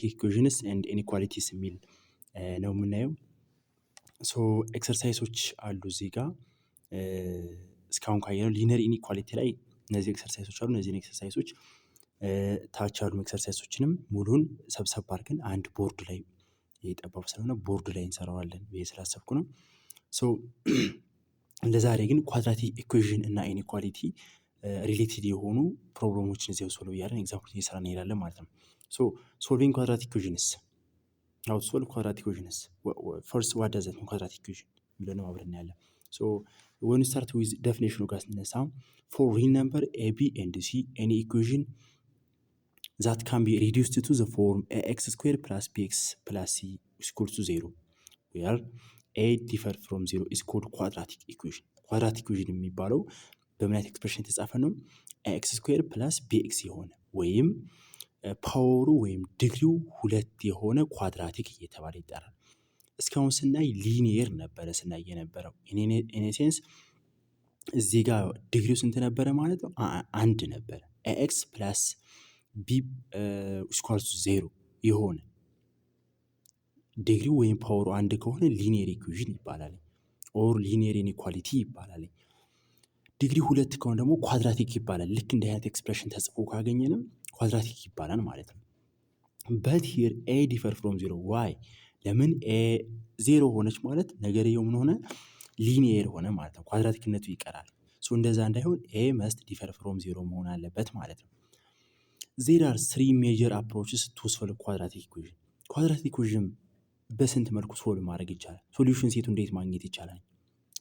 ኢኩዌሽንስ ኤንድ ኢኒኳሊቲስ የሚል ነው የምናየው። ሶ ኤክሰርሳይሶች አሉ እዚህ ጋር እስካሁን ካየነው ሊነር ኢኒኳሊቲ ላይ እነዚህ ኤክሰርሳይሶች አሉ። እነዚህን ኤክሰርሳይሶች ታች ያሉ ኤክሰርሳይሶችንም ሙሉን ሰብሰብ አድርገን አንድ ቦርድ ላይ የጠባብ ስለሆነ ቦርድ ላይ እንሰራዋለን ብዬ ስላሰብኩ ነው። ሶ ለዛሬ ግን ኳድራቲክ ኢኩዌሽን እና ኢኒኳሊቲ ሪሌትድ የሆኑ ፕሮብሌሞችን እዚያው ሶልቭ እያደረግን ኤግዛምፕል እየሰራን እንሄዳለን ማለት ነው። ሶ ሶልቪንግ ኳድራቲክ ኢኩዌሽንስ how to solve quadratic equations. First, what does it mean quadratic equation? ብለን አብረን እናያለን። So when we start with definition ጋር ስንነሳ for real number a b and c any equation that can be reduced to the form ax squared plus bx plus c is equal to 0 where a differ from 0 is called quadratic equation. quadratic equation የሚባለው በምን አይነት ኤክስፕሬሽን የተጻፈ ነው? ax squared plus bx የሆነ ወይም ፓወሩ ወይም ዲግሪው 2 የሆነ ኳድራቲክ እየተባለ ይጠራል። እስካሁን ስናይ ሊኒየር ነበረ ስናይ የነበረው ኢን ሴንስ እዚህ ጋር ዲግሪው ስንት ነበረ ማለት ነው? 1 ነበረ። ax plus b equals to 0 የሆነ ዲግሪው ወይም ፓወሩ 1 ከሆነ ሊኒየር ኢኩዌሽን ይባላል ኦር ሊኒየር ኢኒኳሊቲ ይባላል። ዲግሪ 2 ከሆነ ደግሞ ኳድራቲክ ይባላል። ልክ እንደ አይነት ኤክስፕሬሽን ተጽፎ ካገኘንም ኳድራቲክ ይባላል ማለት ነው። but here a differ from 0 why ለምን a 0 ሆነች ማለት ነገርየው ምን ሆነ? ሊኒየር ሆነ ማለት ነው። ኳድራቲክነቱ ይቀራል። ሶ እንደዛ እንዳይሆን a must differ from 0 መሆን አለበት ማለት ነው። there are 3 major approaches to solve quadratic equation. quadratic equation በስንት መልኩ ሶልቭ ማድረግ ይቻላል? ሶሉሽን ሴቱ እንዴት ማግኘት ይቻላል?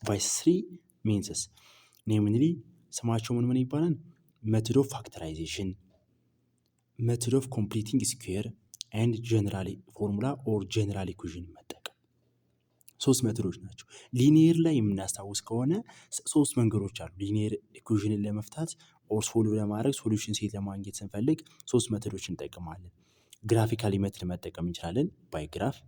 by 3 means namely ስማቸው ምን ይባላል? method of factorization, method of completing square and general formula or general equation መጠቀም። 3 ሜቶዶች ናቸው። ሊኒየር ላይ የምናስታውስ ከሆነ 3 መንገዶች አሉ ሊኒየር ኢኩዌሽንን ለመፍታት ኦር ሶልቭ ለማድረግ ሶሉሽን ሴት ለማግኘት ስንፈልግ 3 ሜቶዶች እንጠቀማለን። ግራፊካሊ ሜትድ መጠቀም እንችላለን ባይ ግራፍ፣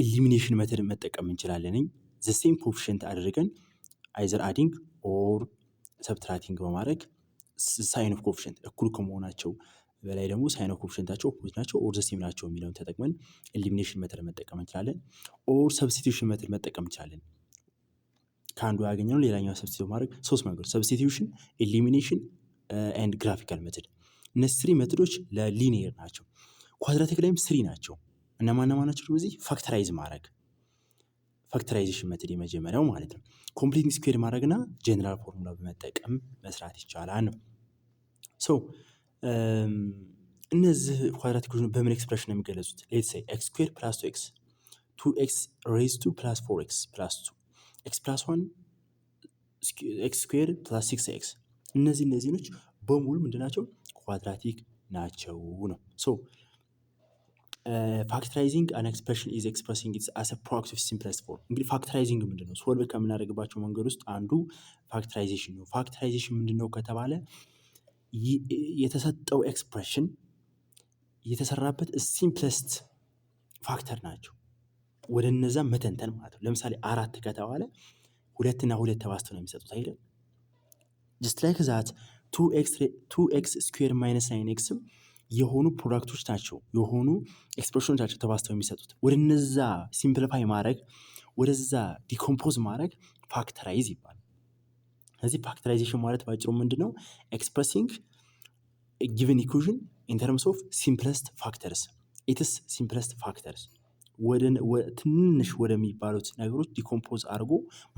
ኢሊሚኔሽን ሜትድ መጠቀም እንችላለን ዘ ሴም ኮኤፊሺየንት አድርገን አይዘር አዲንግ ኦር ሰብትራክቲንግ በማድረግ ሳይን ኦፍ ኮኤፊሺየንት እኩል ከመሆናቸው በላይ ደግሞ ሳይን ኦፍ ኮኤፊሺየንታቸው ኦፖዚት ናቸው ኦር ዘ ሴም ናቸው የሚለውን ተጠቅመን ኢሊሚኔሽን ሜትድ መጠቀም እንችላለን። ኦር ሰብስቲቱሽን ሜትድ መጠቀም እንችላለን። ከአንዱ ያገኘነው ሌላኛው ሰብስቲቱት ማድረግ 3 መንገዶች ሰብስቲቱሽን፣ ኢሊሚኔሽን ኤንድ ግራፊካል ሜትድ። እነዚህ 3 ሜትዶች ለሊኒየር ናቸው። ኳድራቲክ ላይም 3 ናቸው። እነማን ናቸው? በዚህ ፋክተራይዝ ማድረግ ፋክተራይዜሽን ሜትድ የመጀመሪያው ማለት ነው። ኮምፕሊቲንግ ስኩዌር ማድረግና ጀነራል ፎርሙላ በመጠቀም መስራት ይቻላል ነው። ሶ እነዚህ ኳድራቲክ ኢኩዌሽን በምን ኤክስፕሬሽን ነው የሚገለጹት? ሌትስ ሴይ x ስኩዌር + 2x 2x ሬዝ ቱ + 4x + 2 x + 1 x ስኩዌር + 6x እነዚህ ነች በሙሉ ምንድናቸው? ኳድራቲክ ናቸው ነው። ሶ ፋክተራይዚንግ አን ኤክስፕሬሽን ኢዝ ኤክስፕሬሲንግ ኢትስ አስ አ ፕሮዳክት ኦፍ ሲምፕለስት ፎርም። እንግዲህ ፋክተራይዚንግ ምንድነው? ሶልቭ ከምናደርግባቸው መንገድ ውስጥ አንዱ ፋክተራይዜሽን ነው። ፋክተራይዜሽን ምንድነው ከተባለ የተሰጠው ኤክስፕሬሽን የተሰራበት ሲምፕለስት ፋክተር ናቸው ወደ እነዛ መተንተን ማለት ነው። ለምሳሌ 4 ከተባለ 2 እና 2 ተባዝተው ነው የሚሰጡት አይደል? just like that 2x ስኩዌር - 9x የሆኑ ፕሮዳክቶች ናቸው የሆኑ ኤክስፕሬሽኖች ናቸው ተባዝተው የሚሰጡት። ወደ እነዛ ሲምፕሊፋይ ማድረግ ወደዛ ዲኮምፖዝ ማድረግ ፋክተራይዝ ይባላል። ስለዚህ ፋክተራይዜሽን ማለት ባጭሩ ምንድነው? ኤክስፕሬሲንግ ጊቨን ኢኩዌሽን ኢን ተርምስ ኦፍ ሲምፕለስት ፋክተርስ ኢትስ ሲምፕለስት ፋክተርስ ትንሽ ወደሚባሉት ነገሮች ዲኮምፖዝ አድርጎ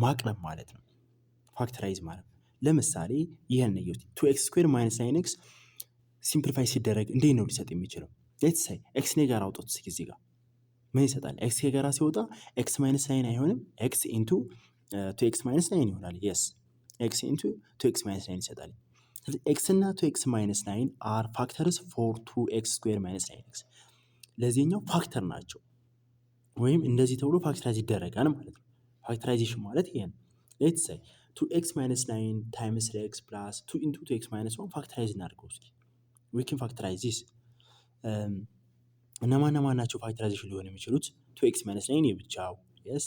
ማቅረብ ማለት ነው ፋክተራይዝ ማለት። ለምሳሌ ይሄን ነው 2x ስኩዌር - 9x ሲምፕሊፋይ ሲደረግ እንዴት ነው ሊሰጥ የሚችለው? ሌትስ ሴይ x ጋር አውጡት እዚህ ጋር ምን ይሰጣል? x ጋር ሲወጣ x - 9 አይሆንም x ኢንቱ 2x - 9 ይሆናል። yes x ኢንቱ 2x - 9 ይሰጣል። ስለዚህ x እና 2x - 9 are factors for 2x square - 9x ለዚህኛው ፋክተር ናቸው ወይም እንደዚህ ተብሎ ፋክተራይዝ ይደረጋል ማለት ነው። ፋክተራይዜሽን ማለት ይሄ ነው። ሌትስ ሴይ 2x - 9 times x plus 2 into 2x - 1 ፋክተራይዝ እናድርገው እስኪ we can factorize this እነማን ናቸው ፋክተራይዜሽን ሊሆን የሚችሉት? 2x - 9 የብቻው yes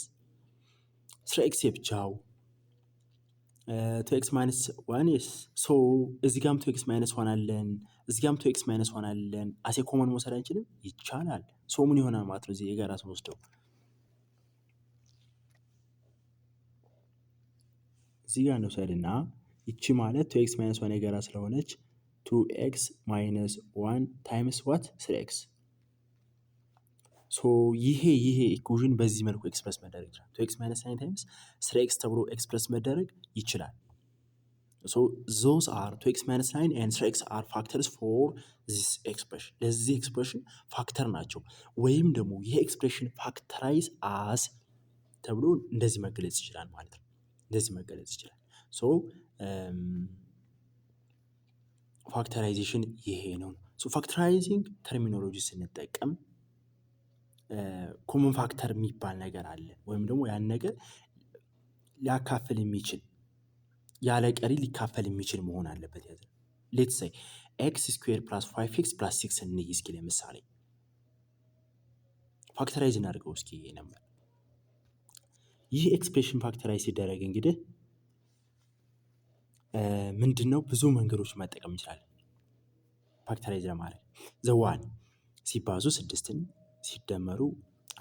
3x የብቻው ቱ ኤክስ ማይነስ ዋን የስ ሶ እዚህ ጋም ቱ ኤክስ ማይነስ ዋን አለን፣ እዚህ ጋም ቱ ኤክስ ማይነስ ዋን አለን። አሴ ኮመን መውሰድ አንችልም? ይቻላል። ሶ ምን ይሆናል ማለት ነው? እዚህ የጋራ ስንወስደው እዚህ ጋር እንውሰድና ይቺ ማለት ቱ ኤክስ ማይነስ ዋን የጋራ ስለሆነች ቱ ኤክስ ማይነስ ዋን ታይምስ ዋት ስሪ ኤክስ። ሶ ይሄ ኢኩዌሽን በዚህ መልኩ ኤክስፕረስ መደረግ ይችላል። ቱ ኤክስ ማይነስ ናይን ታይምስ ስሪ ኤክስ ተብሎ ኤክስፕረስ መደረግ ይችላል። ሶ ዞዝ አር ቱ ኤክስ ማይነስ ናይን ኤንድ ስሪ ኤክስ አር ፋክተርስ ፎር ዚስ ኤክስፕሬሽን። ለዚህ ኤክስፕሬሽን ፋክተር ናቸው። ወይም ደግሞ ይሄ ኤክስፕሬሽን ፋክተራይዝ አስ ተብሎ እንደዚህ መገለጽ ይችላል ማለት ነው። እንደዚህ መገለጽ ይችላል። ሶ ፋክተራይዜሽን ይሄ ነው። ሶ ፋክተራይዚንግ ተርሚኖሎጂ ስንጠቀም ኮመን ፋክተር የሚባል ነገር አለ። ወይም ደግሞ ያን ነገር ሊያካፍል የሚችል ያለ ቀሪ ሊካፈል የሚችል መሆን አለበት። ያዘ ሌትስ ሴይ ኤክስ ስኩዌር ፕላስ 5x ፕላስ 6 እንይ እስኪ ለምሳሌ ፋክተራይዝ እናድርገው እስኪ ይሄ ነበር። ይህ ኤክስፕሬሽን ፋክተራይዝ ሲደረግ እንግዲህ ምንድነው ብዙ መንገዶች መጠቀም እንችላለን ፋክተራይዝ ለማድረግ። ዘዋን ሲባዙ 6ን ሲደመሩ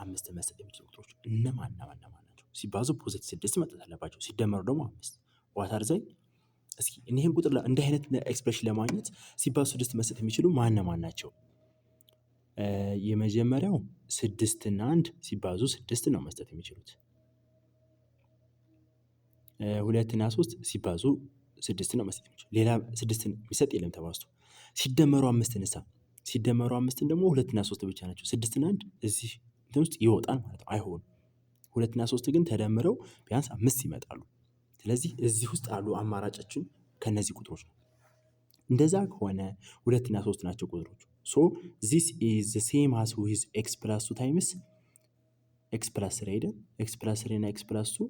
5 መስጠት የሚችሉ ቁጥሮች እነማን ናቸው? ሲባዙ ፖዚቲቭ 6 መስጠት አለባቸው። ሲደመሩ ደግሞ 5 ዋት አር ዘይ? እስኪ እኒህን ቁጥር እንዲህ አይነት ኤክስፕሬሽን ለማግኘት ሲባዙ 6 መስጠት የሚችሉ ማን ናቸው? የመጀመሪያው 6 እና 1 ሲባዙ 6 ነው መስጠት የሚችሉት። 2 እና 3 ሲባዙ 6 ነው መስጠት የሚችሉት። ሌላ 6 የሚሰጥ የለም ተባዝቶ። ሲደመሩ 5 ንሳ ሲደመሩ 5 ደግሞ 2 እና 3 ብቻ ናቸው። 6 እና 1 እዚህ እንትን ውስጥ ይወጣል ማለት ነው። አይሆንም። 2 እና 3 ግን ተደምረው ቢያንስ 5 ይመጣሉ። ስለዚህ እዚህ ውስጥ አሉ አማራጫችን ከነዚህ ቁጥሮች ነው። እንደዛ ከሆነ 2 እና 3 ናቸው ቁጥሮቹ። ሶ ዚስ ኢዝ ዘ ሴም አስ ዊዝ ኤክስ ፕላስ 2 ታይምስ ኤክስ ፕላስ 3 አይደል? ኤክስ ፕላስ 3 እና ኤክስ ፕላስ 2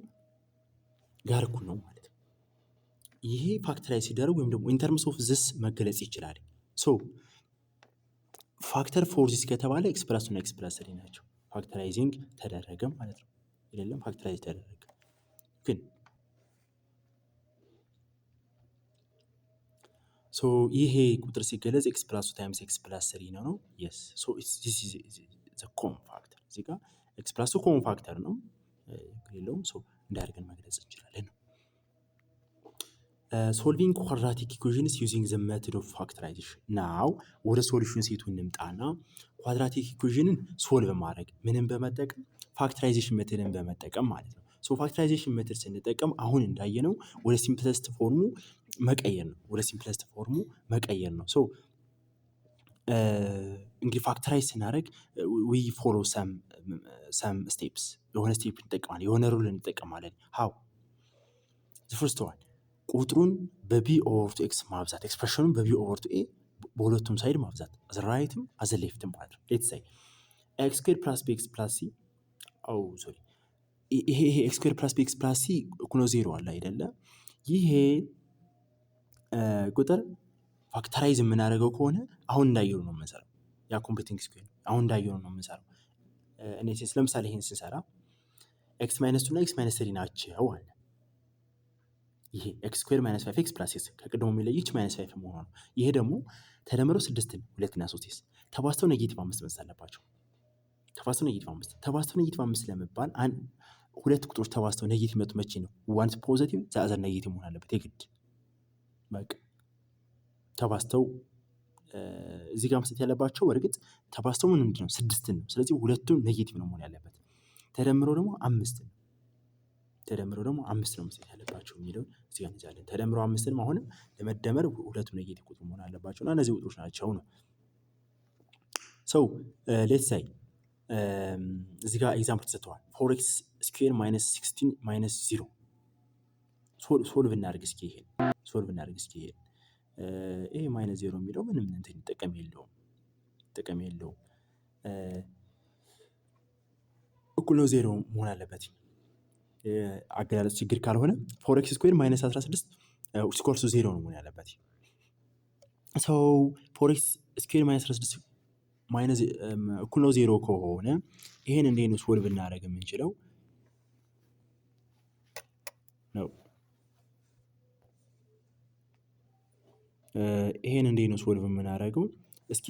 ጋር እኩል ነው ማለት ነው። ይሄ ፋክተራይዝ ሲደረግ ወይም ደግሞ ኢንተርምስ ኦፍ ዚስ መገለጽ ይችላል። ሶ ፋክተር ፎር ዚስ ከተባለ ኤክስ ፕላስ 2 እና ኤክስ ፕላስ 3 ናቸው። ፋክተራይዚንግ ተደረገ ማለት ነው። አይደለም ፋክተራይዝ ተደረገ ግን ሶ ይሄ ቁጥር ሲገለጽ ኤክስ ፕላስ 2 ታይምስ ኤክስ ፕላስ 3 ነው። የስ ሶ ዚስ ኢዝ ዘ ኮመን ፋክተር። እዚህ ጋር ኤክስ ፕላስ 2 ኮመን ፋክተር ነው የለውም። ሶ እንዳደርገን መግለጽ እንችላለን። ሶልቪንግ ኳድራቲክ ኢኩዌሽንስ ዩዚንግ ዘ ሜተድ ኦፍ ፋክተራይዜሽን። ናው ወደ ሶሉሽን ሴቱ እንምጣና ኳድራቲክ ኢኩዌሽንን ሶልቭ ማድረግ ምንም በመጠቀም ፋክተራይዜሽን ሜተድን በመጠቀም ማለት ነው። ሶ ፋክተራይዜሽን ሜተድ ስንጠቀም አሁን እንዳየነው ወደ ሲምፕለስት ፎርሙ መቀየር ነው። ሶ እንግዲህ ፋክተራይዝ ስናደርግ ዊ ፎሎ ሰም ስቴፕስ፣ የሆነ ስቴፕ እንጠቀማለን፣ የሆነ ሩል እንጠቀማለን። ሃው ፈርስት ዋን ቁጥሩን በቢ ኦቨር ቱ ኤክስ ማብዛት፣ ኤክስፕሬሽኑን በቢ ኦቨር ቱ ኤ በሁለቱም ሳይድ ማብዛት፣ አዘ ራይትም አዘ ሌፍትም ማለት ነው። ሌትስ ሴይ ኤክስ ስኩዌር ፕላስ ቢ ኤክስ ፕላስ ሲ ይሄ ኤክስ ስኩዌር ፕላስ ቢ ኤክስ ፕላስ ሲ እኩል ነው 0 አለ አይደለ? ይሄ ቁጥር ፋክተራይዝ የምናደርገው ከሆነ አሁን እንዳየሩ ነው የምንሰራው። ያ ኮምፕሊቲንግ ስኩዌር አሁን እንዳየሩ ነው የምንሰራው። እኔ ለምሳሌ ይሄን ስንሰራ ኤክስ ማይነስ 2 እና ኤክስ ማይነስ 3 ናቸው አለ። ይሄ ኤክስ ስኩዌር ማይነስ 5 ኤክስ ፕላስ ኤክስ ከቅድሞ የሚለይች ማይነስ 5 መሆኑ ነው። ይሄ ደግሞ ተደምረው 6 2 እና 3 ኤክስ ተባዝተው ኔጌቲቭ 5 መስጠት አለባቸው። ተባዝተው ኔጌቲቭ 5 ለመባል ሁለት ቁጥሮች ተባዝተው ኔጌቲቭ መጡ መቼ ነው? ዋንስ ፖዚቲቭ ዘአዘር ኔጌቲቭ መሆን አለበት የግድ በቃ ተባዝተው እዚህ ጋር መስጠት ያለባቸው በእርግጥ ተባዝተው ምንድን ነው 6 ነው። ስለዚህ ሁለቱም ኔጌቲቭ ነው መሆን ያለበት። ተደምረው ደግሞ 5 ነው መስጠት ያለባቸው የሚለውን እዚህ ጋር እንይዛለን። ተደምረው 5ንም አሁንም ለመደመር ሁለቱም ኔጌቲቭ ቁጥር መሆን አለባቸው እና እነዚህ ቁጥሮች ናቸው ነው። ሰው ሌትስ ሴይ እዚህ ጋር ኤግዛምፕል ተሰጥተዋል። 4x ስኩዌር ማይነስ 16 ማይነስ 0 ሶልቭ እናድርግ እስኪ ይሄን ይሄ ማይነስ 0 የሚለው ምንም እንትን ጥቅም የለውም። እኩል ነው 0 መሆን አለበት። አገላለጽ ችግር ካልሆነ 4x ስኩዌር ማይነስ 16 ኢኳልስ ቱ 0 ነው መሆን ያለበት። ሰው 4x ስኩዌር ማይነስ 16 ማይነስ እኩል ነው 0 ከሆነ ይሄን እንዴት ነው ሶልቭ እናደርግ የምንችለው ነው? ይሄን እንዴት ነው ሶልቭ የምናደርገው? እስኪ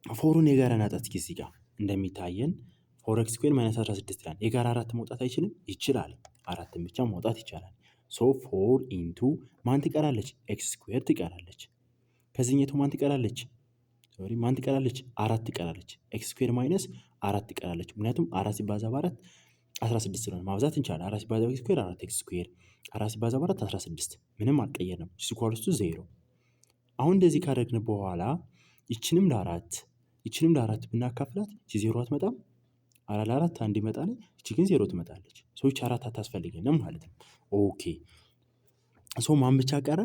ፎሩን የጋራ እናጣት እስኪ እዚህ ጋር እንደሚታየን ፎር ኤክስ ስኩዌር ማይነስ 16 ይላል። የጋራ አራት መውጣት አይችልም? ይችላል። አራትን ብቻ ማውጣት ይቻላል። ሶ ፎር ኢንቱ ማን ትቀራለች? ኤክስ ስኩዌር ትቀራለች። ከዚህኛቱ ማን ትቀራለች? ሶሪ ማን ትቀራለች? አራት ትቀራለች። ኤክስ ስኩዌር ማይነስ አራት ትቀራለች። ምክንያቱም አራት ሲባዛ በአራት 16 ስለሆነ ማብዛት እንችላለን። አራት ሲባዛ በኤክስ ስኩዌር አራት ኤክስ ስኩዌር፣ አራት ሲባዛ በአራት 16 ምንም አልቀየርንም። ሲኳልስቱ ዜሮ። አሁን እንደዚህ ካደረግን በኋላ ይችንም ለአራት ብናካፍላት እቺ ዜሮ አትመጣም። አራት ለአራት አንድ ይመጣል። እቺ ግን ዜሮ ትመጣለች። ሰዎች አራት አታስፈልገንም ማለት ነው። ኦኬ ሶ ማን ብቻ ቀረ?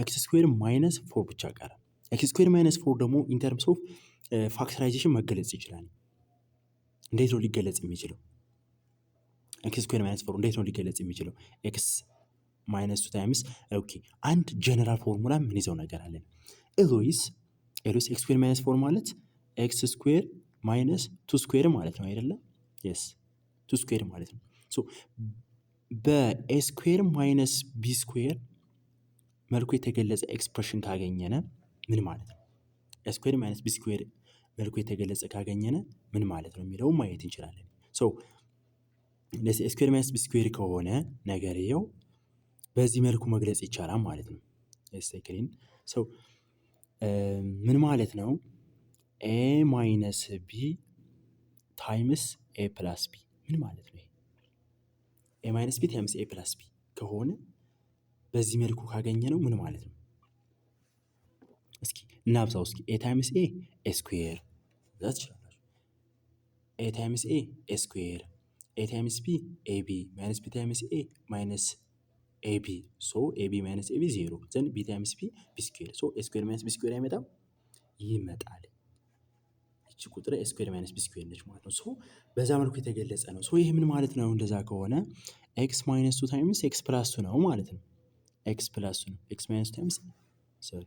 ኤክስ ስኩዌር ማይነስ ፎር ብቻ ቀረ። ኤክስ ስኩዌር ማይነስ ፎር ደግሞ ኢንተርምስ ኦፍ ፋክተራይዜሽን መገለጽ ይችላል። እንዴት ነው ሊገለጽ የሚችለው? ኤክስ ስኩዌር ማይነስ ፎር እንዴት ነው ሊገለጽ የሚችለው? ኤክስ ማይነስ ቱ ታይምስ ኦኬ አንድ ጀነራል ፎርሙላ ምን ይዘው ነገር አለን። ኤሎይስ ኤክስ ስኩዌር ማይነስ ፎር ማለት ኤክስ ስኩዌር ማይነስ ቱ ስኩዌር ማለት ነው አይደለም? የስ ቱ ስኩዌር ማለት ነው። ሶ በኤ ስኩዌር ማይነስ ቢ ስኩዌር መልኩ የተገለጸ ኤክስፕሬሽን ካገኘነ ምን ማለት ነው? ኤ ስኩዌር ማይነስ ቢ ስኩዌር መልኩ የተገለጸ ካገኘነ ምን ማለት ነው የሚለውን ማየት እንችላለን። ሶ ለዚህ ኤ ስኩዌር ማይነስ ቢ ስኩዌር ከሆነ ነገርየው በዚህ መልኩ መግለጽ ይቻላል ማለት ነው። ስክሪን ሶ ምን ማለት ነው? ኤ ማይነስ ቢ ታይምስ ኤ ፕላስ ቢ ምን ማለት ነው? ኤ ማይነስ ቢ ታይምስ ኤ ፕላስ ቢ ከሆነ በዚህ መልኩ ካገኘ ነው ምን ማለት ነው? እስኪ እናብዛው። እስኪ ኤ ታይምስ ኤ ኤ ስኩዌር ዛት ይችላላችሁ። ኤ ታይምስ ኤ ኤ ስኩዌር፣ ኤ ታይምስ ቢ ኤ ቢ ማይነስ ቢ ታይምስ ኤ ማይነስ ኤ ቢ ሶ ኤ ቢ ማይነስ ኤ ቢ ዜሮ ዘንድ ቢ ታይምስ ቢ ቢ ስኩዌር ሶ ኤ ስኩዌር ማይነስ ቢ ስኩዌር አይመጣም? ይመጣል። እቺ ቁጥር ኤ ስኩዌር ማይነስ ቢ ስኩዌር ነች ማለት ነው። ሶ በዛ መልኩ የተገለጸ ነው። ሶ ይሄ ምን ማለት ነው? እንደዛ ከሆነ ኤክስ ማይነስ ቱ ታይምስ ኤክስ ፕላስ ቱ ነው ማለት ነው። ኤክስ ፕላስ ቱ ነው። ኤክስ ማይነስ ቱ ታይምስ ሶሪ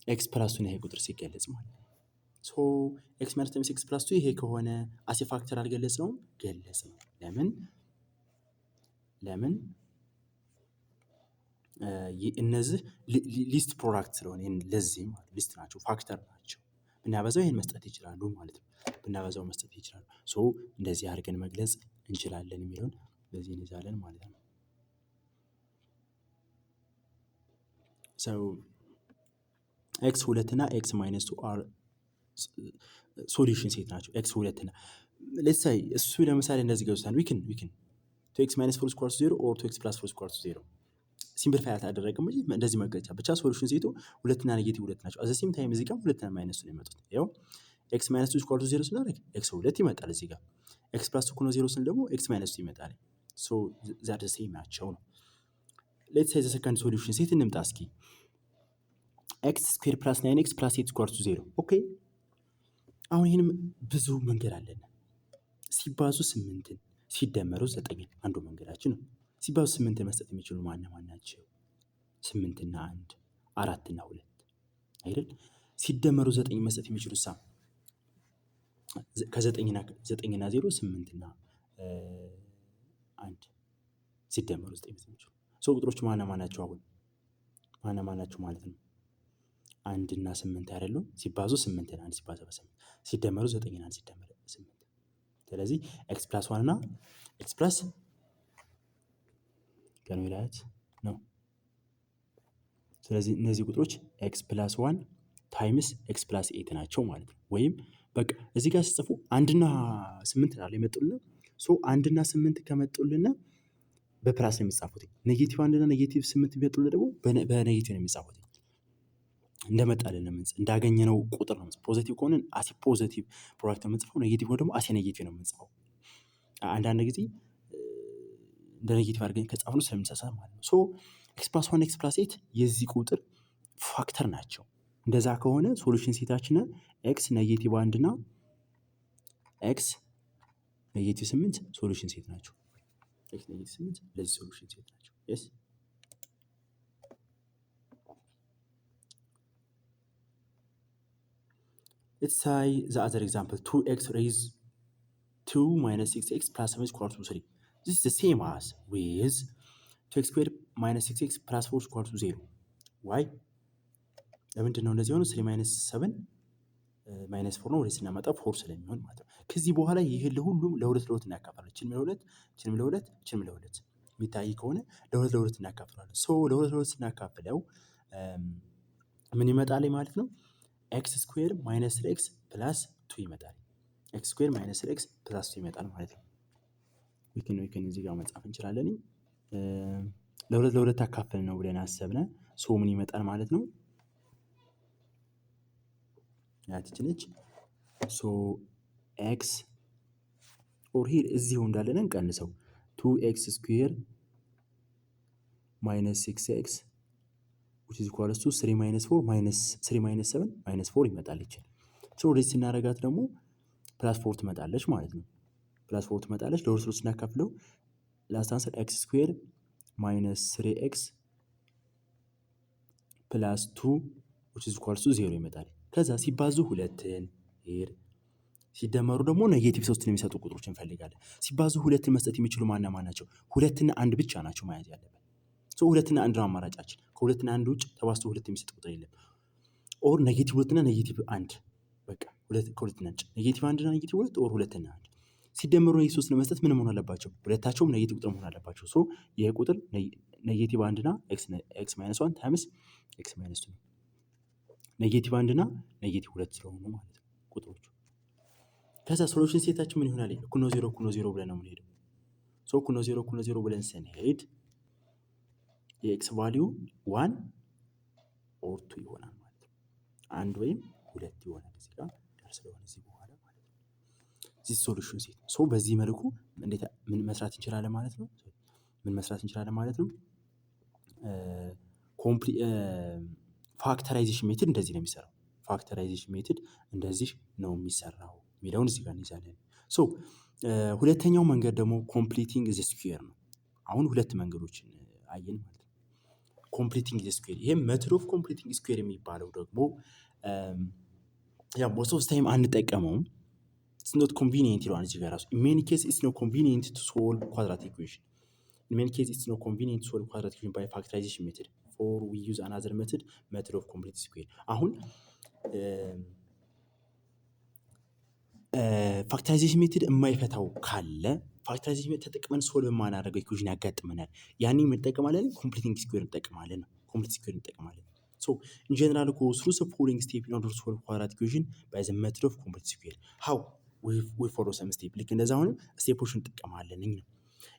ኤክስ ፕላስ ቱ ነው ይሄ ቁጥር ሲገለጽ ማለት ነው። ሶ ኤክስ ማይነስ ታይምስ ኤክስ ፕላስ ቱ ይሄ ከሆነ አሴ ፋክተር አልገለጽነውም? ገለጽ ነው። ለምን እነዚህ ሊስት ፕሮዳክት ስለሆነ ለዚህ ማለት ሊስት ናቸው፣ ፋክተር ናቸው። ብናበዛው ይሄን መስጠት ይችላሉ ማለት ነው። ብናበዛው መስጠት ይችላሉ። ሶ እንደዚህ አድርገን መግለጽ እንችላለን የሚለውን በዚህ እንይዛለን ማለት ነው። ሶ ኤክስ ሁለት እና ኤክስ ማይነስ ቱ አር ሶሉሽን ሴት ናቸው። ኤክስ ሁለት እና ሌትስ ሳይ እሱ ለምሳሌ እንደዚህ ገብቷል። ዊክን ቱ ኤክስ ማይነስ ፎር ስኳር ቱ ዜሮ ኦር ቱ ኤክስ ፕላስ ፎር ስኳር ቱ ዜሮ ሲምፕሊፋይ አልተደረገም እንጂ እንደዚህ መግለጫ ብቻ ሶሉሽን ሴቱ ሁለትና ኔጌቲቭ ሁለት ናቸው። አዘ ሴም ታይም እዚህ ጋር ሁለትና ማይነስ ነው የመጡት። ይኸው ኤክስ ማይነስ ቱ ስኳር ቱ ዜሮ ስናደርግ ኤክስ ሁለት ይመጣል እዚህ ጋር። ኤክስ ፕላስ ቱ ዜሮ ስንል ደግሞ ኤክስ ማይነስ ቱ ይመጣል። ሶ ዛት ሴም ናቸው ነው። ሌትስ ሳይ ዘ ሰከንድ ሶሉሽን ሴት እንምጣ እስኪ። ኤክስ ስኩዌር ፕላስ ናይን ኤክስ ፕላስ ኤት ስኳር ቱ ዜሮ ኦኬ። አሁን ይህንም ብዙ መንገድ አለን። ሲባዙ ስምንትን ሲደመሩ ዘጠኝን አንዱ መንገዳችን ነው። ሲባዙ ስምንትን መስጠት የሚችሉ ማን ናቸው? ስምንትና አንድ፣ አራትና ሁለት አይደል? ሲደመሩ ዘጠኝ መስጠት የሚችሉ ሳ ከዘጠኝና ዜሮ ስምንትና አንድ ሲደመሩ ዘጠኝ መስጠት የሚችሉ ሰው ቁጥሮች ማን ናቸው? አሁን ማን ናቸው ማለት ነው? አንድና ስምንት አይደሉም? ሲባዙ ስምንትና አንድ ሲባዛ በስምንት ሲደመሩ ዘጠኝና አንድ ሲደመር ስምንት። ስለዚህ ኤክስ ፕላስ ዋን እና ኤክስ ፕላስ ከሚላት ነው። ስለዚህ እነዚህ ቁጥሮች ኤክስ ፕላስ ዋን ታይምስ ኤክስ ፕላስ ኤት ናቸው ማለት ነው። ወይም በቃ እዚህ ጋር ሲጽፉ አንድና ስምንት ናለ የመጡልን። ሶ አንድና ስምንት ከመጡልን በፕላስ ነው የሚጻፉት። ኔጌቲቭ አንድና ኔጌቲቭ ስምንት ቢመጡልን ደግሞ በኔጌቲቭ ነው የሚጻፉት። እንደመጣልን እንዳገኘነው ቁጥር ነው። ፖዚቲቭ ከሆነ አሴ ፖዚቲቭ ፕሮዳክት ነው የምንጽፈው፣ ኔጌቲቭ ሆነ ደግሞ አሴ ኔጌቲቭ ነው የምንጽፈው። አንዳንድ ጊዜ እንደ ኔጌቲቭ አድርገን ከጻፍነው ስለምንሳሳት ማለት ነው። ሶ ኤክስ ፕላስ ዋን ኤክስ ፕላስ ኤት የዚህ ቁጥር ፋክተር ናቸው። እንደዛ ከሆነ ሶሉሽን ሴታችን ኤክስ ኔጌቲቭ አንድ እና ኤክስ ኔጌቲቭ ስምንት ሶሉሽን ሴት ናቸው። ኤክስ ኔጌቲቭ ስምንት ለዚህ ሶሉሽን ሴት ናቸው። የስ let's say the other example 2x raised 2 minus 6x plus 7 equals to 3. This is the same as with 2x squared minus 6x plus 4 equals to 0. Why? ለምንድን ነው እንደዚህ ሆነው? 3 ማይነስ 7 ማይነስ 4 ነው። ወደ ስናመጣ 4 ስለሚሆን ማለት ነው። ከዚህ በኋላ ይህን ለሁሉም ለሁለት እናካፍላለን። ችንም ለሁለት የሚታይ ከሆነ ለሁለት እናካፍላለን። ለሁለት ስናካፍለው ምን ይመጣል ማለት ነው? ኤክስ ስኩዌር ማይነስ ኤክስ ፕላስ 2 ይመጣል። ኤክስ ስኩዌር ማይነስ ኤክስ ፕላስ 2 ይመጣል ማለት ነው። ዊክን እዚህ ጋር መጻፍ እንችላለን። ለሁለት አካፍል ነው ብለን አሰብነ። ምን ይመጣል ማለት ነው? ያትችነች ኤክስ ኦር ሂር እዚሁ እንዳለን እንቀንሰው 2x ስኩዌር ማይነስ 6x which is equals to 3 minus 4 minus 3 minus 7 minus 4 ይመጣል ይችላል። ወደዚህ ስናረጋት ደግሞ ፕላስ 4 ትመጣለች ማለት ነው። ፕላስ 4 ትመጣለች። ለሁለት ስናካፍለው ላስት አንሰር x ስኩዌር ማይነስ 3x ፕላስ 2 which is equals to 0 ይመጣል። ከዛ ሲባዙ ሁለትን ሄር ሲደመሩ ደግሞ ኔጌቲቭ 3 የሚሰጡ ቁጥሮች እንፈልጋለን። ሲባዙ ሁለትን መስጠት የሚችሉ ማን ናቸው? ሁለትና አንድ ብቻ ናቸው መያዝ ያለብን። ሁለትና አንድ ነው አማራጫችን። ከሁለትና አንድ ውጭ ተባዝቶ ሁለት የሚሰጥ ቁጥር የለም። ኦር ኔጌቲቭ 2 እና ኔጌቲቭ 1 በቃ ከሁለትና አንድ ኔጌቲቭ 1 እና ኔጌቲቭ 2 ኦር ሁለትና አንድ ሲደመሩ ኔጌቲቭ 3 ለመስጠት ምን መሆን አለባቸው? ሁለታቸውም ኔጌቲቭ ቁጥር መሆን አለባቸው። ይሄ ቁጥር ኔጌቲቭ 1 እና ኤክስ ማይነስ 1 ታይምስ ኤክስ ማይነስ 2 ኔጌቲቭ 1 እና ኔጌቲቭ 2 ስለሆኑ ማለት ነው ቁጥሮቹ። ከዛ ሶሉሽን ሴታችን ምን ይሆናል? እኩል ነው 0 ብለን ነው የምንሄደው። እኩል ነው 0 ብለን ስንሄድ የኤክስ ቫሊዩ 1 ኦር 2 ይሆናል ማለት ነው። 1 ወይም 2 ይሆናል እዚህ ጋር ስለሆነ እዚህ በኋላ ማለት ነው። እዚህ ሶሉሽን ሴት በዚህ መልኩ እንዴት ምን መስራት እንችላለን ማለት ነው? ፋክተራይዜሽን ሜትድ እንደዚህ ነው የሚሰራው። ፋክተራይዜሽን ሜትድ እንደዚህ ነው የሚሰራው የሚለውን እዚህ ጋር እንይዛለን። ሁለተኛው መንገድ ደግሞ ኮምፕሊቲንግ ዘ ስኩዌር ነው። አሁን ሁለት መንገዶችን አየን ማለት ነው። ኮምፕሊቲንግ ዘ ስኩዌር፣ ይሄ ሜትድ ኦፍ ኮምፕሊቲንግ ስኩዌር የሚባለው ደግሞ ያ ሞስት ኦፍ ታይም አንጠቀመውም። ኢትስ ኖት ኮንቪኒየንት ይላል እዚህ ጋር ራሱ። ኢን ሜኒ ኬዝ ኢትስ ኖት ኮንቪኒየንት ቱ ሶልቭ ኳድራቲክ ኢኩዌሽን። ኢን ሜኒ ኬዝ ኢትስ ኖት ኮንቪኒየንት ቱ ሶልቭ ኳድራቲክ ኢኩዌሽን ባይ ፋክተራይዜሽን ሜትድ ኦር ዊ ዩዝ አናዘር ሜትድ ኦፍ ኮምፕሊቲንግ ስኩዌር። አሁን ፋክተራይዜሽን ሜትድ የማይፈታው ካለ ፋክተራይዜሽን ሜትድ ተጠቅመን ሶልቭ የማናደርገው ኢኩዌሽን ያጋጥመናል። ያኔ እንጠቀማለን ኮምፕሊቲንግ ስኩዌር እንጠቀማለን። ኢን ጀነራል ጎ ስሩ ዘ ፎሎዊንግ ስቴፕ ኢን ኦርደር ቱ ሶልቭ ኳድራቲክ ኢኩዌሽን ባይ ዘ ሜትድ ኦፍ ኮምፕሊቲንግ ስኩዌር። ሃው ዊ ፎሎ ሰም ስቴፕ። ልክ እንደዛ አሁንም ስቴፖችን እንጠቀማለን።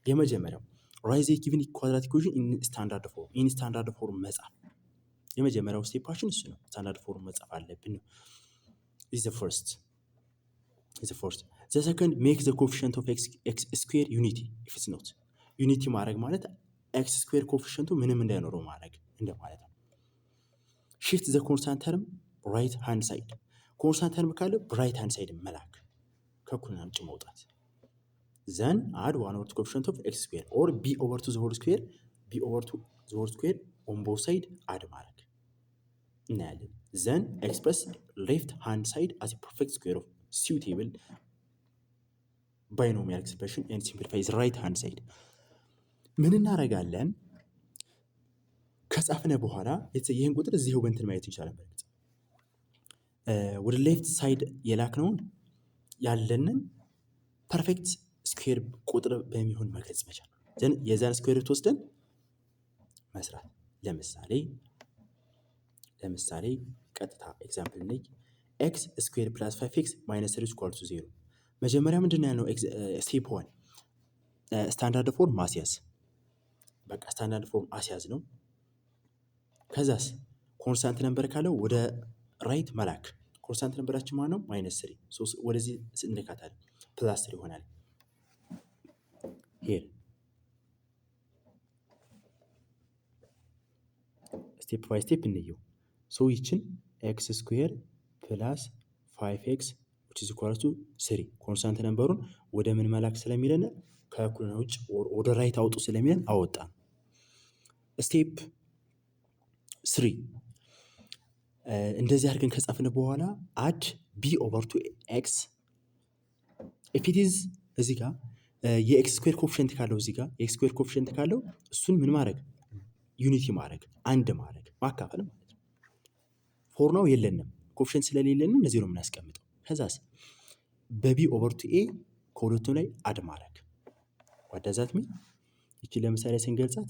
የመጀመሪያው ራይዝ ኤ ጊቭን ኳድራቲክ ኢኩዌሽን ኢን ስታንዳርድ ፎርም። ኢን ስታንዳርድ ፎርም መጻፍ የመጀመሪያው ስቴፓችን እሱ ነው። ስታንዳርድ ፎርም መጻፍ አለብን ነው። ኢዝ ዘ ፈርስት ዘ ሰከንድ ሜክ ዘ ኮፊሽንት ኦፍ ኤክስ ስኩዌር ዩኒቲ ኢፍ ኢትስ ኖት። ዩኒቲ ማድረግ ማለት ኤክስ ስኩዌር ኮፊሽንቱ ምንም እንዳይኖረው ማድረግ እንደማለት ነው። ሺፍት ዘ ኮንስታንት ተርም ራይት ሃንድ ሳይድ። ኮንስታንት ተርም ካለ በራይት ሃንድ ሳይድ መላክ ከእኩልና ውጭ መውጣት። ዘን አድ ዋን ኦቨር ቱ ኮፊሽንት ኦፍ ኤክስ ስኩዌር ኦር ቢ ኦቨር ቱ ዘ ሆል ስኩዌር ኦን ቦዝ ሳይድ አድ ማድረግ እናያለን። ዘን ኤክስፕረስ ሌፍት ሃንድ ሳይድ አስ ፐርፌክት ስኩዌር ኦፍ suitable binomial expression and simplify the right hand side። ምን እናደርጋለን? ከጻፍነ በኋላ ይህን ቁጥር እዚሁ በእንትን ማየት እንችላለን። በእርግጥ ወደ ሌፍት ሳይድ የላክነውን ያለንን ፐርፌክት ስኩዌር ቁጥር በሚሆን መግለጽ መቻል። ዘን የዛን ስኩዌር ሩት ወስደን መስራት። ለምሳሌ ቀጥታ ኤግዛምፕል ነኝ። ኤክስ ስኩዌር ፕላስ 5x ማይነስ 3 ኢኳል ቱ 0። መጀመሪያ ምንድን ያልነው? ስቴፕ 1 ስታንዳርድ ፎርም ማስያዝ። በቃ ስታንዳርድ ፎርም አስያዝ ነው። ከዛስ ኮንስታንት ነምበር ካለው ወደ ራይት መላክ። ኮንስታንት ነምበራችን ማለት ነው ማይነስ 3 ወደዚህ እንልካታለን። ፕላስ 3 ይሆናል። ሄር ስቴፕ ባይ ስቴፕ እንየው። ይችን ኤክስ ስኩዌር ፕላስ 5x which is equal to 3 ኮንስታንት ነምበሩን ወደ ምን መላክ ስለሚለን ከእኩልና ውጭ ወደ ራይት አውጡ ስለሚለን አወጣ። ስቴፕ 3 እንደዚህ አድርገን ከጻፍን በኋላ አድ b over to x if it is እዚህ ጋር የኤክስ ስኩዌር ኮፊሽንት ካለው እዚህ ጋር የኤክስ ስኩዌር ኮፊሽንት ካለው እሱን ምን ማድረግ? ዩኒቲ ማድረግ፣ አንድ ማድረግ፣ ማካፈል ማለት ነው። ፎር ናው የለንም ኮኤፊሽንት ስለሌለን እነዚህ ነው የምናስቀምጠው። ከዛስ በቢ ኦቨር ቱ ኤ ከሁለቱም ላይ አድ ማድረግ ዋዳዛት ሚ ይቺ ለምሳሌ ስንገልጻት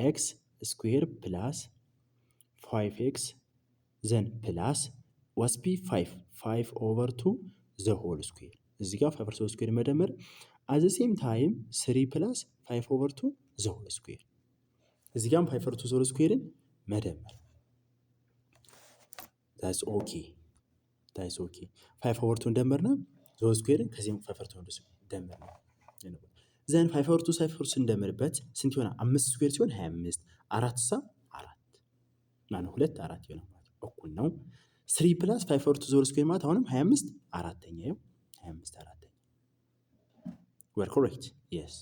ኤክስ ስኩዌር ፕላስ 5x ዘን ፕላስ ዋስ ቢ 5 ኦቨር 2 ዘ ሆል ስኩዌር እዚህ ጋር 5 ኦቨር 2 ስኩዌር መደመር አዘ ሴም ታይም 3 ፕላስ 5 ኦቨር 2 ዘ ሆል ስኩዌር እዚህ ጋርም 5 ኦቨር 2 ዘ ሆል ስኩዌርን መደመር ዳትስ ኦኬ 5 ኦቨር 2 እንደመርና ዘ ሆል ስኩዌርን ከዚህም 5 ኦቨር 2 ደመርና ዘን 5 ኦቨር 2 5 ኦቨር 2 እንደምርበት ስንት ይሆናል? 5 ስኩዌር ሲሆን 25 4 ሳ 4 ማነው 2 4 ይሆናል ማለት እኩል ነው 3 ፕላስ 5 ኦቨር 2 ዘ ሆል ስኩዌር ማለት አሁንም 25 አራተኛ ይኸው 25 አራተኛ we are correct yes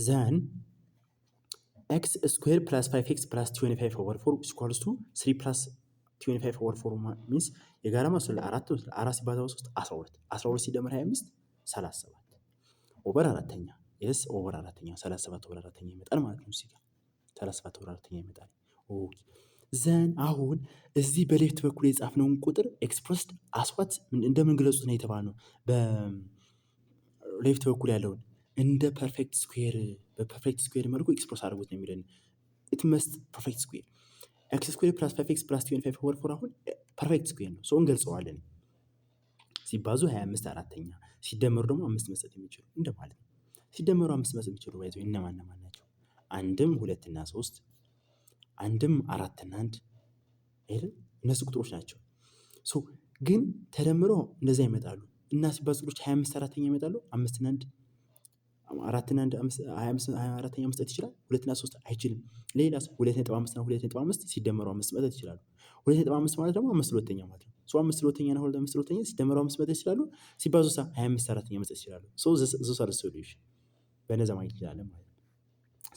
then x square plus 5x plus 25 over 4 is equals to 3 plus 25 over 4 means የጋራ ማሰለ 4 ሲባዛ 3 12 ሲደመር 25 37 ኦቨር አራተኛ yes ኦቨር አራተኛ 37 ኦቨር አራተኛ ይመጣል ማለት ነው። እዚህ ጋር 37 ኦቨር አራተኛ ይመጣል። ኦኬ ዘን አሁን እዚህ በሌፍት በኩል የጻፍነውን ቁጥር ኤክስፕረስድ አስዋት እንደምን ግለጹት ነው የተባለው። በሌፍት በኩል ያለውን እንደ ፐርፌክት ስኩዌር በፐርፌክት ስኩዌር መልኩ ኤክስፕረስ አድርጉት ነው የሚለን። ኢት መስት ፐርፌክት ስኩዌር ኤክስ ስኩዌር ፕላስ 5x ፕላስ 25 ኦቨር 4 አሁን ፐርፌክት ስኩዌር ነው። ሰው እንገልጸዋለን። ሲባዙ 25 አራተኛ ሲደመሩ ደግሞ 5 መስጠት የሚችሉ እንደማለት ነው። ሲደመሩ 5 መስጠት የሚችሉ ባይዘው እነማን ናቸው? አንድም 2 እና 3 አንድም 4 እና 1 አይደል? እነሱ ቁጥሮች ናቸው። ሶ ግን ተደምሮ እንደዛ ይመጣሉ እና ሲባዙ ቁጥሮች 25 አራተኛ ይመጣሉ። 5 እና 1 4 እና 1 25 አራተኛ መስጠት ይችላል። 2 እና 3 አይችልም። ሌላስ 2.5 እና 2.5 ሲደመሩ 5 መስጠት ይችላሉ። 2.5 ማለት ደግሞ 5 ሁለተኛ ማለት ነው። ሶ 5 ሁለተኛ እና 2 ሁለተኛ ሲደመሩ 5 መስጠት ይችላሉ። ሲባዙ 25 አራተኛ መስጠት ይችላሉ። ሶ ዘ ሶሉሽን በነዛ ማግኘት ይችላል ማለት ነው።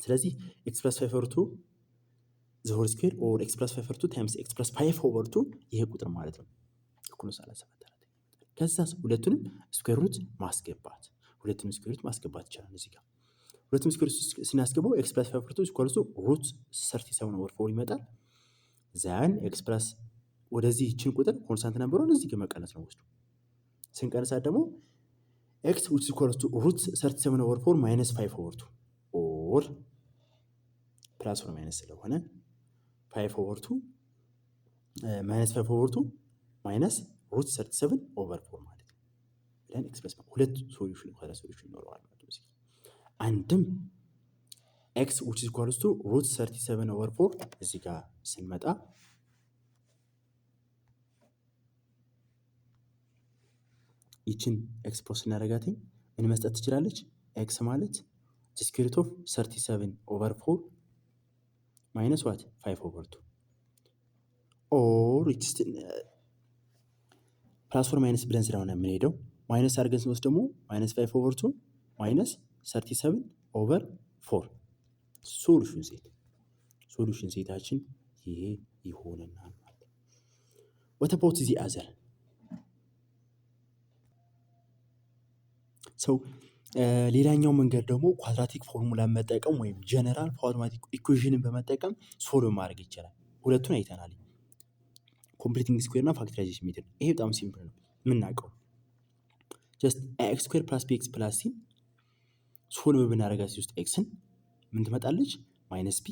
ስለዚህ x + 5 over 2 the whole square or x + 5 over 2 times x + 5 over 2 ይሄ ቁጥር ማለት ነው እኩል 37 አራተኛ። ከዛስ ሁለቱንም ስኩዌር ሩት ማስገባት ይችላል። እዚህ ጋር ሁለቱንም ስኩዌር ሩት ስናስገባው x + 5 over 2 equals to root 37 over 4 ይመጣል። ዛን x + ወደዚህ ይችን ቁጥር ኮንስታንት ነበረውን እዚህ ጋር መቀነስ ነው ወስዱ። ስንቀነሳት ደግሞ x which is equals to root 37 over 4 minus 5 over 2 or plus or minus ስለሆነ 5 over 2 minus 5 over 2 minus root 37 over 4 ማለት ነው ብለን ኤክስፕረስ ሁለት ሶሉሽን ይኖረዋል ማለት ነው። አንድም x which is equals to root 37 over 4 እዚህ ጋር ስንመጣ ይችን ኤክስፕረስ እናደርጋትኝ ምን መስጠት ትችላለች? x ማለት the square root of 37 over 4 minus what 5 over 2 or it's ፕላስ ኦር ማይነስ ብለን ስለሆነ የምንሄደው ማይነስ አድርገን ስንወስድ ደግሞ ማይነስ 5 over 2 ማይነስ 37 over 4 ሶሉሽን ሴታችን ይሄ ይሆነናል ማለት ነው። what about the other ሰው ሌላኛው መንገድ ደግሞ ኳድራቲክ ፎርሙላ መጠቀም ወይም ጀነራል ኳድራቲክ ኢኩዌሽንን በመጠቀም ሶልቭ ማድረግ ይቻላል። ሁለቱን አይተናል። ኮምፕሊቲንግ ስኩዌር እና ፋክተራይዜሽን ሜተድ። ይሄ በጣም ሲምፕል ነው የምናውቀው። ጀስት ኤክስ ስኩዌር ፕላስ ቢ ኤክስ ፕላስ ሲ ሶልቭ ብናደርጋት ውስጥ ኤክስን ምን ትመጣለች? ማይነስ ቢ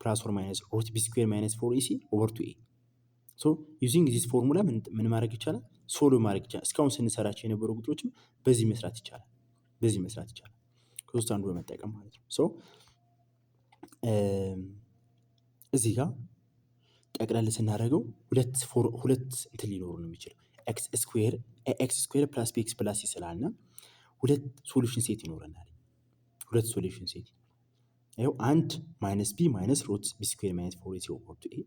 ፕላስ ኦር ማይነስ ሩት ቢ ስኩዌር ማይነስ 4ac ኦቨር 2a ሶ ዩዚንግ ዚስ ፎርሙላ ምን ማድረግ ይቻላል? ሶልቭ ማድረግ ይቻላል። እስካሁን ስንሰራቸው የነበሩ ቁጥሮችም በዚህ መስራት ይቻላል። ከሶስት አንዱ በመጠቀም ማለት ነው። ሶ እዚህ ጋር ጠቅላላ ስናደርገው ሁለት እንትን ሊኖሩ ነው የሚችለው ኤክስ ስኩዌር ፕላስ ቢ ኤክስ ፕላስ ሲ ስላልና ሁለት ሶሉሽን ሴት ይኖረናል። ይኸው አንድ ማይነስ ቢ ማይነስ ሩት ቢ ስኩዌር ማይነስ 4ac ኦቨር 2a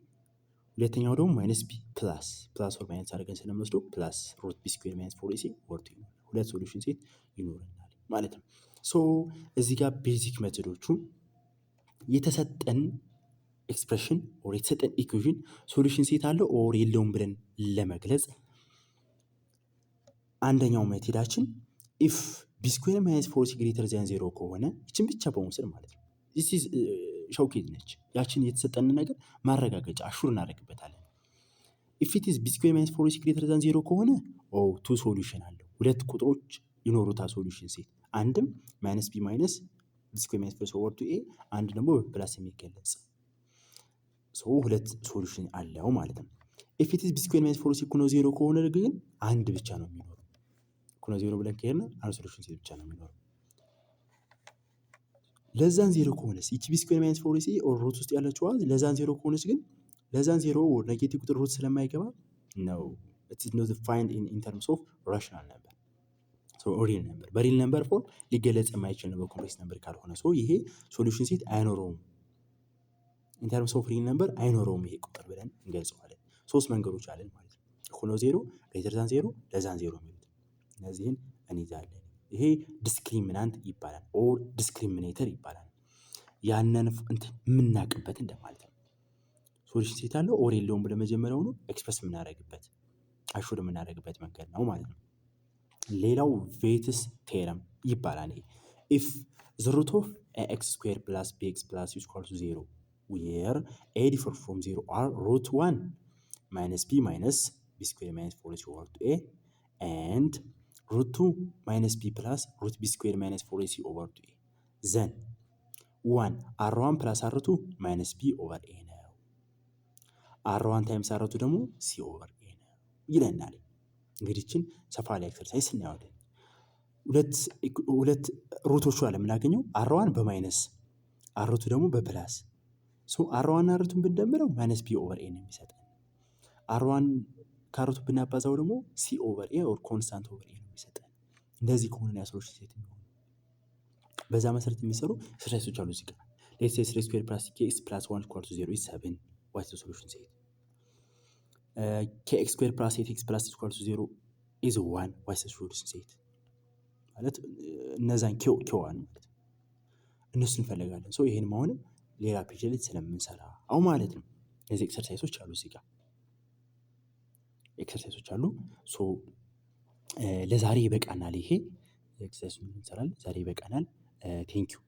ሁለተኛው ደግሞ ማይነስ ቢ ፕላስ ኦር ማይነስ አድርገን ስለምንወስደው ፕላስ ሩት ቢ ስኩዌር ማይነስ 4ac ኦቨር 2a ሁለት ሶሉሽን ሴት ይኖረናል ማለት ነው። ሶ እዚህ ጋር ቤዚክ ሜቶዶቹ የተሰጠን ኤክስፕሬሽን ኦር የተሰጠን ኢኩዌሽን ሶሉሽን ሴት አለው ኦር የለውም ብለን ለመግለጽ አንደኛው ሜቶዳችን ኢፍ ቢ ስኩዌር ማይነስ 4ac ግሬተር ዛን 0 ከሆነ ይችን ብቻ በመውሰድ ማለት ነው። this is ሾውኬዝ ነች። ያችን የተሰጠን ነገር ማረጋገጫ አሹር እናደርግበታለን። ኢፍ ኢት ኢዝ ቢ ስኩዌር ማይነስ 4ac ግሬተር ዛን 0 ከሆነ ቱ ሶሉሽን አለው። ሁለት ቁጥሮች ይኖሩታል ሶሉሽን ሴት፣ አንድም ማይነስ ቢ ማይነስ ቢ ስኩዌር ማይነስ 4 ኦቨር 2a፣ አንድ ደግሞ በፕላስ የሚገለጽ ሁለት ሶሉሽን አለው ማለት ነው። ኢፍ ኢት ኢዝ ቢ ስኩዌር ማይነስ 4ac እኩል ነው 0 ከሆነ ግን አንድ ብቻ ነው የሚኖረው። እኩል ነው 0 ብለን ከሄድን አንድ ሶሉሽን ሴት ብቻ ነው የሚኖረው። ለዛን 0 ከሆነስ ይቺ ቢ ስኩዌር ማይነስ 4ac ኦር ሩት ውስጥ ያለችው ለዛን 0 ከሆነች ግን ለዛን 0 ኔጌቲቭ ቁጥር ሩት ስለማይገባ ነው it is not defined in terms of rational number, so real number በሪል ነምበር ፎርም ሊገለጽ የማይችል ነው በኮምፕሌክስ ነምበር ካልሆነ። ይሄ ሶሉሽን ሴት አይኖረውም። in terms of real number አይኖረውም ይሄ ቁጥር ብለን እንገልጸዋለን። ሶስት መንገዶች አለን ማለት ነው። እኩል ነው 0፣ ግሬተር ዛን 0፣ ለዛን 0 የሚሉት እነዚህን እንይዛለን። ይሄ ዲስክሪሚናንት ይባላል ኦር ዲስክሪሚኔተር ይባላል። ያንን የምናውቅበት እንደማለት ነው። ሶሉሽን ሴት አለው ኦር የለውም ብለን መጀመሪያውኑ ኤክስፕረስ የምናደርግበት አሹር የምናደርግበት መንገድ ነው ማለት ነው። ሌላው ቬትስ ቴረም ይባላል። ኢፍ ዘ ሩት ኦፍ ኤክስ ስኩዌር ፕላስ ቢኤክስ ፕላስ ሲ ኢኳል ቱ 0 ዌር ኤ ዲፈር ፍሮም 0 አር ሩት 1 ማይነስ ቢ ማይነስ ቢ ስኩዌር ማይነስ 4ac ኦቨር 2a ኤንድ ሩት 2 ማይነስ ቢ ፕላስ ሩት ቢ ስኩዌር ማይነስ 4ac ኦቨር 2a ዘን 1 አር1 ፕላስ አር2 ማይነስ ቢ ኦቨር ኤ ነው። አር1 ታይምስ አር2 ደግሞ ሲ ኦቨር ኤ ነው ይለናል። እንግዲህ ይህችን ሰፋ ላይ ኤክሰርሳይዝ እናየዋለን። ሁለት ሩቶቹ አለ የምናገኘው አር1 በማይነስ አር2 ደግሞ በፕላስ አር1 አር2ን ብንደምረው ማይነስ ቢ ኦቨር ኤ ነው የሚሰጠን። አር1 ከአር2 ብናባዛው ደግሞ ሲ ኦቨር ኤ ኦር ኮንስታንት ኦቨር ኤ ነው የሚሰጠን። እንደዚህ ከሆነ ሶሉሽን ሴት የሚሆኑ በዛ መሰረት የሚሰሩ ኤክሰርሳይዞች አሉ። እዚህ ጋር ሌትስ ሴይ 3 ስኩዌር ፕላስ kx ፕላስ 1 ኢኳል ቱ 0 ኢዝ 7 ዋት ኢዝ ዘ ሶሉሽን ሴት። kx ስኩዌር ፕላስ 8x ፕላስ ኢኳል ቱ 0 ኢዝ 1 ዋት ኢዝ ዘ ሶሉሽን ሴት ማለት እነዛን ኪዋን ማለት እነሱን እንፈልጋለን። ይሄን አሁንም ሌላ ፔጅ ላይ ስለምንሰራ ማለት ነው። እነዚህ ኤክሰርሳይዞች አሉ እዚህ ጋር ኤክሰርሳይዞች አሉ። ለዛሬ ይበቃናል። ይሄ ኤክሰርሳይዝ እንሰራለን። ዛሬ ይበቃናል። ቴንክ ዩ